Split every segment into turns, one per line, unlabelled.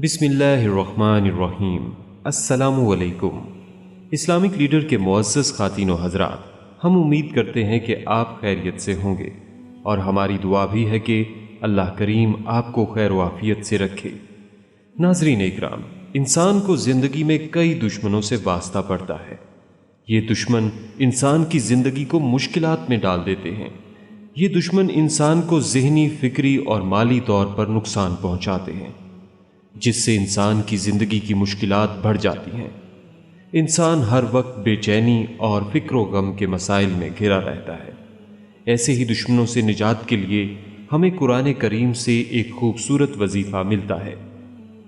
बिस्मिल्लाहिर्रहमानिर्रहीम। अस्सलामु अलैकुम। इस्लामिक लीडर के मुअज़्ज़ज़ ख़ातीन व हज़रात, हम उम्मीद करते हैं कि आप खैरियत से होंगे और हमारी दुआ भी है कि अल्लाह करीम आपको खैर व आफ़ियत से रखे। नाज़रीन इकराम, इंसान को ज़िंदगी में कई दुश्मनों से वास्ता पड़ता है। ये दुश्मन इंसान की ज़िंदगी को मुश्किलात में डाल देते हैं। ये दुश्मन इंसान को ज़हनी, फ़िक्री और माली तौर पर नुकसान पहुँचाते हैं, जिससे इंसान की ज़िंदगी की मुश्किलात बढ़ जाती हैं। इंसान हर वक्त बेचैनी और फ़िक्र गम के मसाइल में घिरा रहता है। ऐसे ही दुश्मनों से निजात के लिए हमें कुरान करीम से एक खूबसूरत वजीफ़ा मिलता है।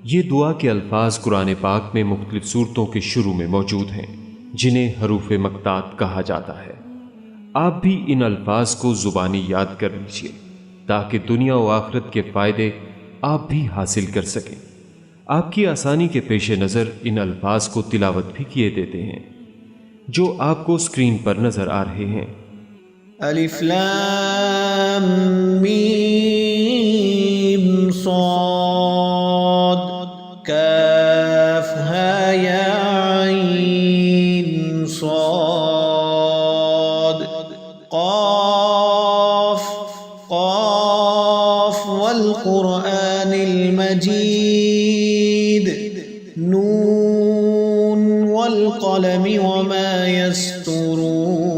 ये दुआ के अल्फाज कुरान पाक में मुख्तलिफ सूरतों के शुरू में मौजूद हैं, जिन्हें हरूफ मक्तात कहा जाता है। आप भी इन अल्फाज को ज़ुबानी याद कर लीजिए ताकि दुनिया व आखिरत के फ़ायदे आप भी हासिल कर सकें। आपकी आसानी के पेश नज़र इन अल्फाज को तिलावत भी किए देते हैं, जो आपको स्क्रीन पर नज़र आ रहे हैं।
अलिफ लाम मीम साद काफ हा या ऐन साद क़ाफ क़ाफ वल क़ुरआनिल मजीद नून वल क़लम वमा यस्तुरून।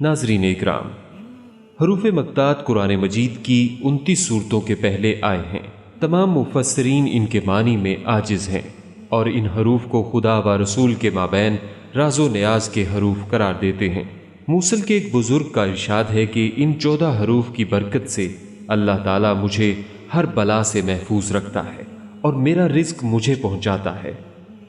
नाज़रीन इकराम, हरूफ मक्तात कुरान मजीद की 29 सूरतों के पहले आए हैं। तमाम मुफस्सिरीन इनके मानी में आजिज़ हैं और इन हरूफ को खुदा व रसूल के माबैन राज़ो न्याज के हरूफ करार देते हैं। मूसल के एक बुजुर्ग का इरशाद है कि इन 14 हरूफ की बरकत से अल्लाह ताला मुझे हर बला से महफूज रखता है और मेरा रिज्क मुझे पहुंचाता है,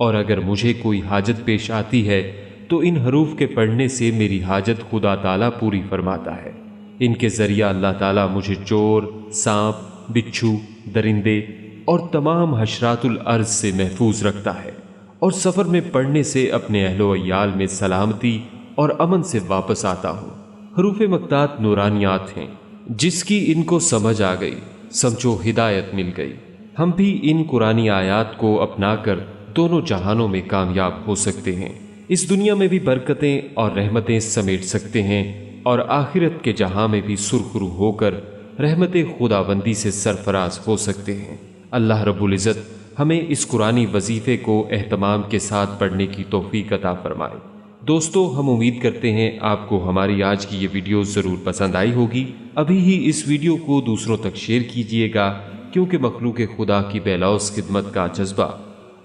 और अगर मुझे कोई हाजत पेश आती है तो इन हरूफ के पढ़ने से मेरी हाजत खुदा ताला पूरी फरमाता है। इनके ज़रिया अल्लाह ताला मुझे चोर, सांप, बिच्छू, दरिंदे और तमाम हशरातुल अर्ज़ से महफूज रखता है, और सफ़र में पढ़ने से अपने अहलो अय्याल में सलामती और अमन से वापस आता हूँ। हरूफ मक्तात नूरानियात हैं, जिसकी इनको समझ आ गई समझो हिदायत मिल गई। हम भी इन कुरानी आयात को अपनाकर दोनों जहानों में कामयाब हो सकते हैं। इस दुनिया में भी बरकतें और रहमतें समेट सकते हैं और आखिरत के जहां में भी सुरखरू होकर रहमत खुदाबंदी से सरफराज हो सकते हैं। अल्लाह रब्बुल इज़्ज़त हमें इस कुरानी वजीफ़े को एहतमाम के साथ पढ़ने की तौफीक अता फरमाए। दोस्तों, हम उम्मीद करते हैं आपको हमारी आज की ये वीडियो ज़रूर पसंद आई होगी। अभी ही इस वीडियो को दूसरों तक शेयर कीजिएगा, क्योंकि मखलूक खुदा की बेलौस खिदमत का जज्बा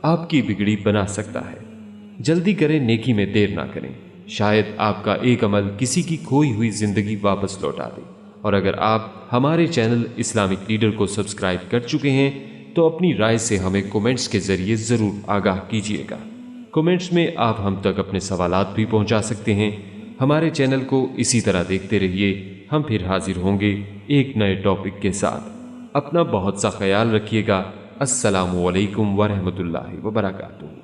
आपकी बिगड़ी बना सकता है। जल्दी करें, नेकी में देर ना करें। शायद आपका एक अमल किसी की खोई हुई ज़िंदगी वापस लौटा दे। और अगर आप हमारे चैनल इस्लामिक लीडर को सब्सक्राइब कर चुके हैं तो अपनी राय से हमें कमेंट्स के ज़रिए ज़रूर आगाह कीजिएगा। कमेंट्स में आप हम तक अपने सवालात भी पहुंचा सकते हैं। हमारे चैनल को इसी तरह देखते रहिए। हम फिर हाजिर होंगे एक नए टॉपिक के साथ। अपना बहुत सा ख्याल रखिएगा। अस्सलामु अलैकुम व रहमतुल्लाहि व बरकातुहू।